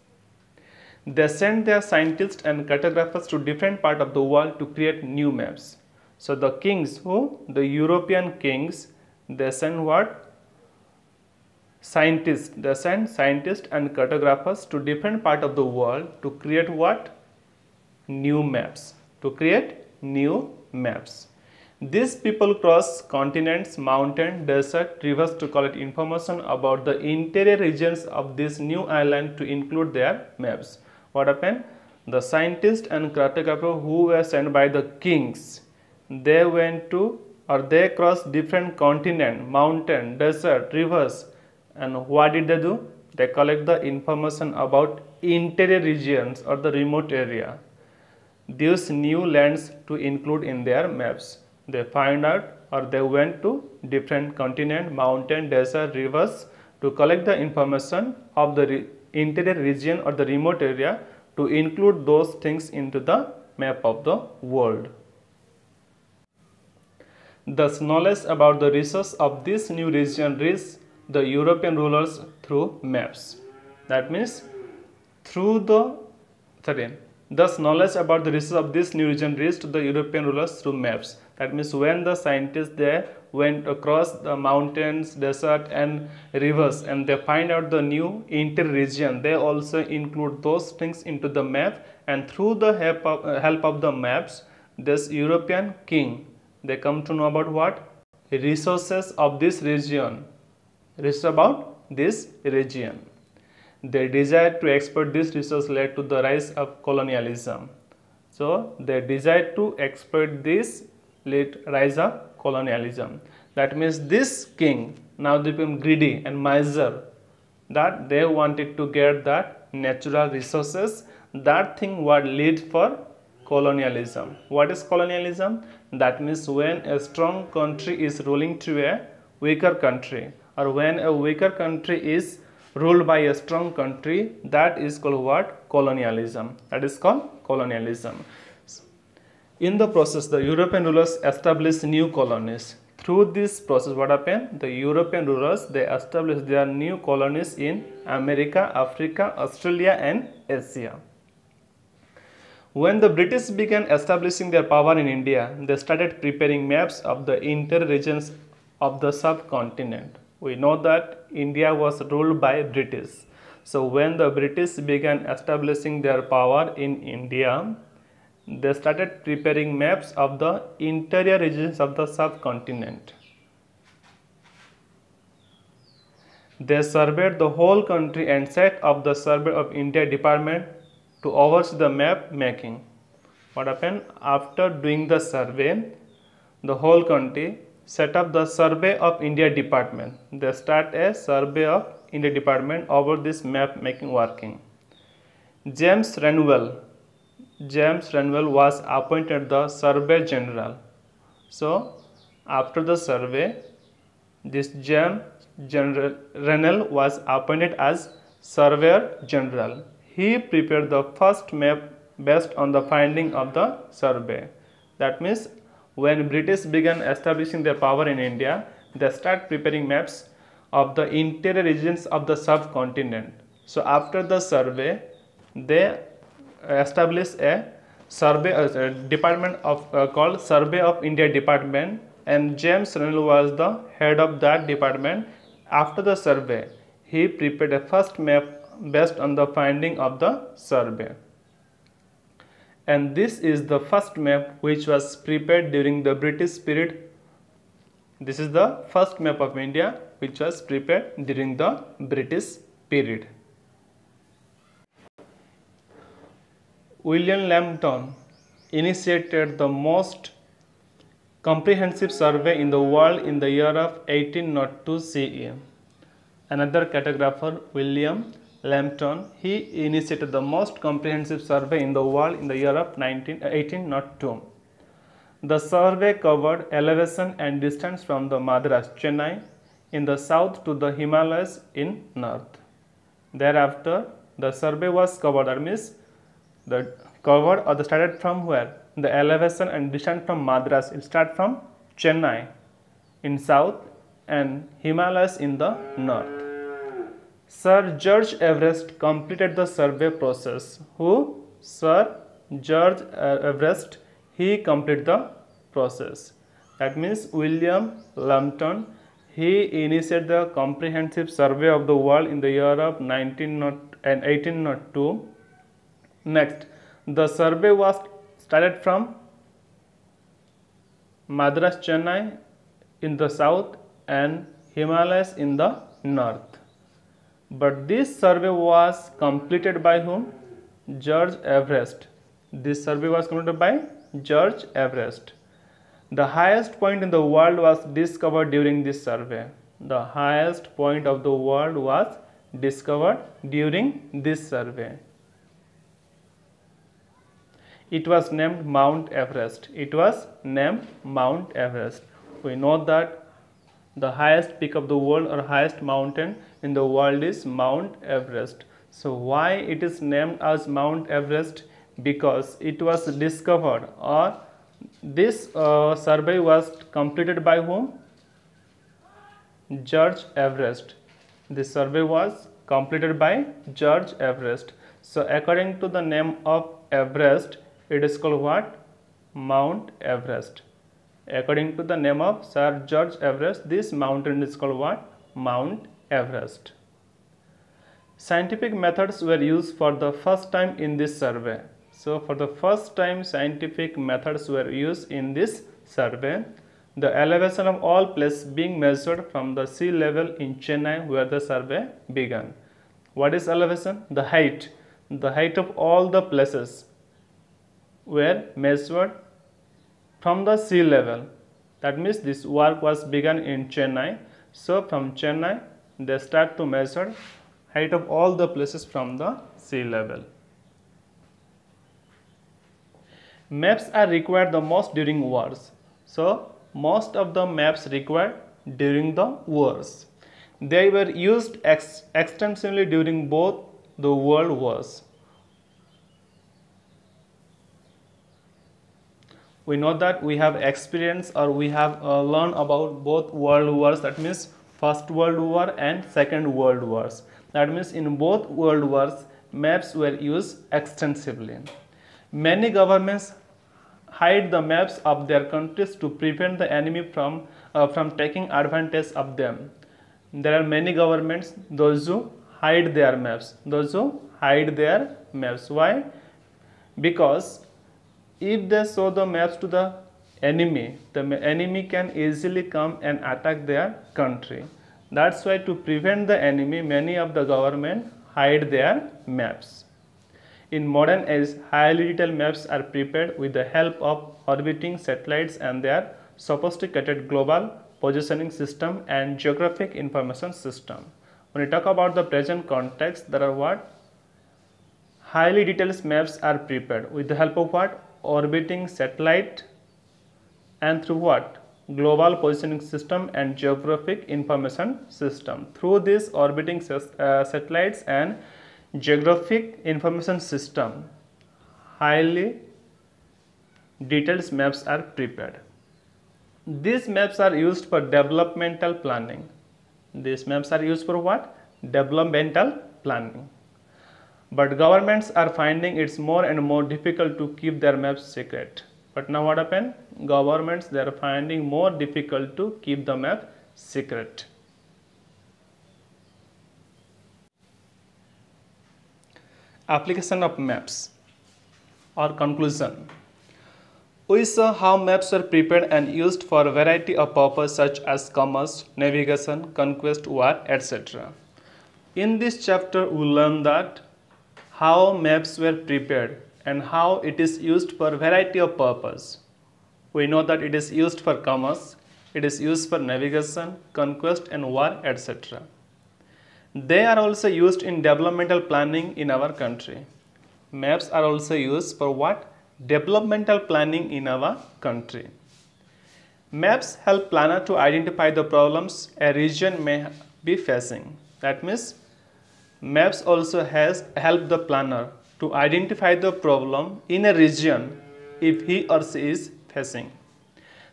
Speaker 1: They sent their scientists and cartographers to different parts of the world to create new maps. So the kings, the European kings, they sent what? Scientists. They sent scientists and cartographers to different parts of the world to create what? New maps. To create new maps. These people cross continents, mountains, desert, rivers to collect information about the interior regions of this new island to include their maps. What happened? The scientists and cartographers who were sent by the kings, they went to, or they crossed different continents, mountains, desert, rivers, and what did they do? They collect the information about interior regions or the remote area, these new lands to include in their maps. They find out, or they went to different continent, mountain, desert, rivers to collect the information of the interior region or the remote area to include those things into the map of the world. Thus, knowledge about the resource of this new region reached the European rulers through maps. That means thus knowledge about the resource of this new region reached the European rulers through maps. That means when the scientists there went across the mountains, desert and rivers and they find out the new interior region, they also include those things into the map, and through the help of the maps, this European king, they come to know about what? Resources of this region. Research about this region. Their desire to exploit this resource led to the rise of colonialism. So their desire to exploit this led rise of colonialism. That means this king now became greedy and miser, that they wanted to get that natural resources. That thing what lead for colonialism. What is colonialism? That means when a strong country is ruling to a weaker country, or when a weaker country is ruled by a strong country, that is called what? Colonialism. That is called colonialism. In the process, the European rulers established new colonies. Through this process, what happened? The European rulers, they established their new colonies in America, Africa, Australia and Asia. When the British began establishing their power in India, they started preparing maps of the interior regions of the subcontinent. We know that India was ruled by British. So when the British began establishing their power in India, they started preparing maps of the interior regions of the subcontinent. They surveyed the whole country and set up the Survey of India department to oversee the map making. What happened? After doing the survey, the whole country set up the Survey of India department. They start a Survey of India department over this map making working. James Renwell was appointed the Surveyor General. So after the survey, this James Renwell was appointed as Surveyor General. He prepared the first map based on the finding of the survey. That means when British began establishing their power in India, they start preparing maps of the interior regions of the subcontinent. So after the survey, they established a survey a department of called Survey of India department, and James Renwell was the head of that department. After the survey, he prepared a first map based on the finding of the survey. And this is the first map which was prepared during the British period. This is the first map of India which was prepared during the British period. William Lambton initiated the most comprehensive survey in the world in the year of 1802 CE. Another cartographer, William Lambton, he initiated the most comprehensive survey in the world in the year of 1802. The survey covered elevation and distance from the Madras, Chennai in the south to the Himalayas in north. Thereafter, the survey was covered, or means the covered or the started from where? The elevation and distance from Madras. It started from Chennai in south and Himalayas in the north. Sir George Everest completed the survey process. Who? Sir George Everest, he completed the process. That means William Lambton, he initiated the comprehensive survey of the world in the year of 1802. Next, the survey was started from Madras, Chennai in the south and Himalayas in the north. But this survey was completed by whom? George Everest. This survey was completed by George Everest. The highest point in the world was discovered during this survey. The highest point of the world was discovered during this survey. It was named Mount Everest. It was named Mount Everest. We know that the highest peak of the world or highest mountain in the world is Mount Everest. So why it is named as Mount Everest? Because it was discovered, or this survey was completed by whom? George Everest. This survey was completed by George Everest. So according to the name of Everest, it is called what? Mount Everest. According to the name of Sir George Everest, this mountain is called what? Mount Everest. Scientific methods were used for the first time in this survey. So for the first time, scientific methods were used in this survey. The elevation of all places being measured from the sea level in Chennai, where the survey began. What is elevation? The height. The height of all the places were measured from the sea level. That means this work was begun in Chennai. So from Chennai, they start to measure height of all the places from the sea level. Maps are required the most during wars. So most of the maps required during the wars. They were used extensively during both the world wars. We know that we have experienced, or we have learned about both world wars, that means First World War and Second World Wars. That means in both world wars, maps were used extensively. Many governments hide the maps of their countries to prevent the enemy from taking advantage of them. There are many governments, those who hide their maps. Why? Because if they show the maps to the enemy can easily come and attack their country. That's why, to prevent the enemy, many of the government hide their maps. In modern age, highly detailed maps are prepared with the help of orbiting satellites and their sophisticated global positioning system and geographic information system. When we talk about the present context, there are what? Highly detailed maps are prepared with the help of what? Orbiting satellite and through what? Global positioning system and geographic information system. Through this orbiting satellites and geographic information system, highly detailed maps are prepared. These maps are used for developmental planning. These maps are used for what? Developmental planning. But governments are finding it's more and more difficult to keep their maps secret. But now what happened? Governments, they are finding more difficult to keep the map secret. Application of maps or conclusion. We saw how maps were prepared and used for a variety of purposes such as commerce, navigation, conquest, war, etc. In this chapter, we learned that how maps were prepared and how it is used for variety of purpose. We know that it is used for commerce, it is used for navigation, conquest and war, etc. They are also used in developmental planning in our country. Maps are also used for what? Developmental planning in our country. Maps help planner to identify the problems a region may be facing. That means maps also help the planner to identify the problem in a region if he or she is facing.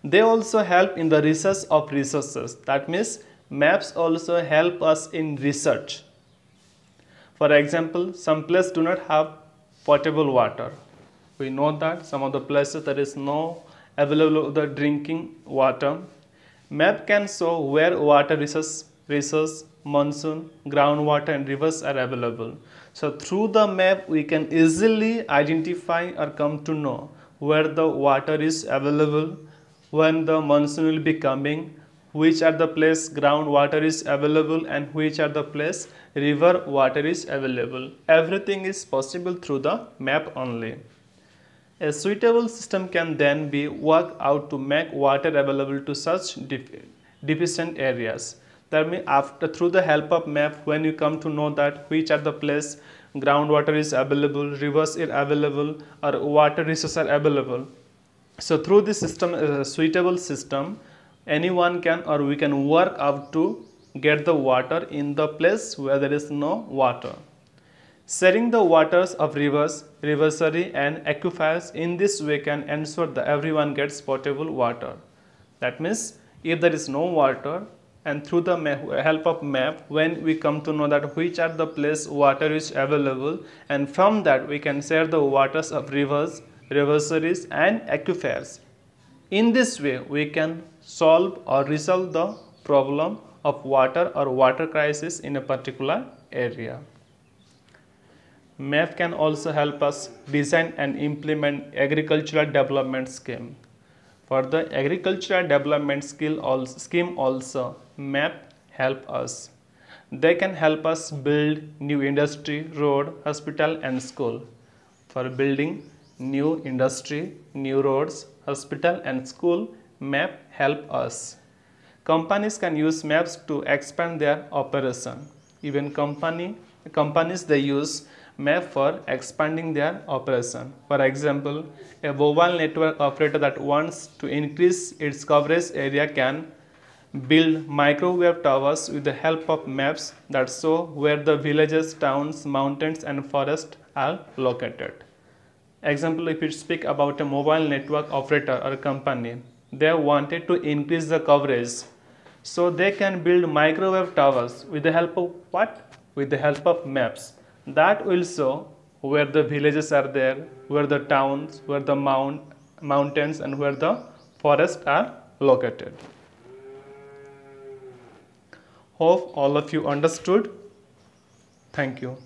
Speaker 1: They also help in the research of resources. That means maps also help us in research. For example, some places do not have potable water. We know that some of the places there is no available the drinking water. Map can show where water resources, monsoon, groundwater and rivers are available. So through the map we can easily identify or come to know where the water is available, when the monsoon will be coming, which are the place groundwater is available and which are the place river water is available. Everything is possible through the map only. A suitable system can then be worked out to make water available to such deficient areas. That means through the help of map, when you come to know that which are the place groundwater is available, rivers are available or water resources are available. So through this system, suitable system, anyone can or we can work out to get the water in the place where there is no water. Sharing the waters of rivers, riversary and aquifers in this way can ensure that everyone gets potable water. That means if there is no water, and through the help of map, when we come to know that which are the place water is available, and from that we can share the waters of rivers, riversaries and aquifers. In this way we can solve or resolve the problem of water or water crisis in a particular area. Map can also help us design and implement agricultural development scheme. For the agricultural development scheme also, map help us. They can help us build new industry, road, hospital and school. For building new industry, new roads, hospital and school, map help us. Companies can use maps to expand their operation. Even companies they use map for expanding their operation. For example, a mobile network operator that wants to increase its coverage area can build microwave towers with the help of maps that show where the villages, towns, mountains and forests are located. Example, if we speak about a mobile network operator or company, they wanted to increase the coverage. So they can build microwave towers with the help of what? With the help of maps. That will show where the villages are there, where the towns, where the mountains and where the forests are located. Hope all of you understood. Thank you.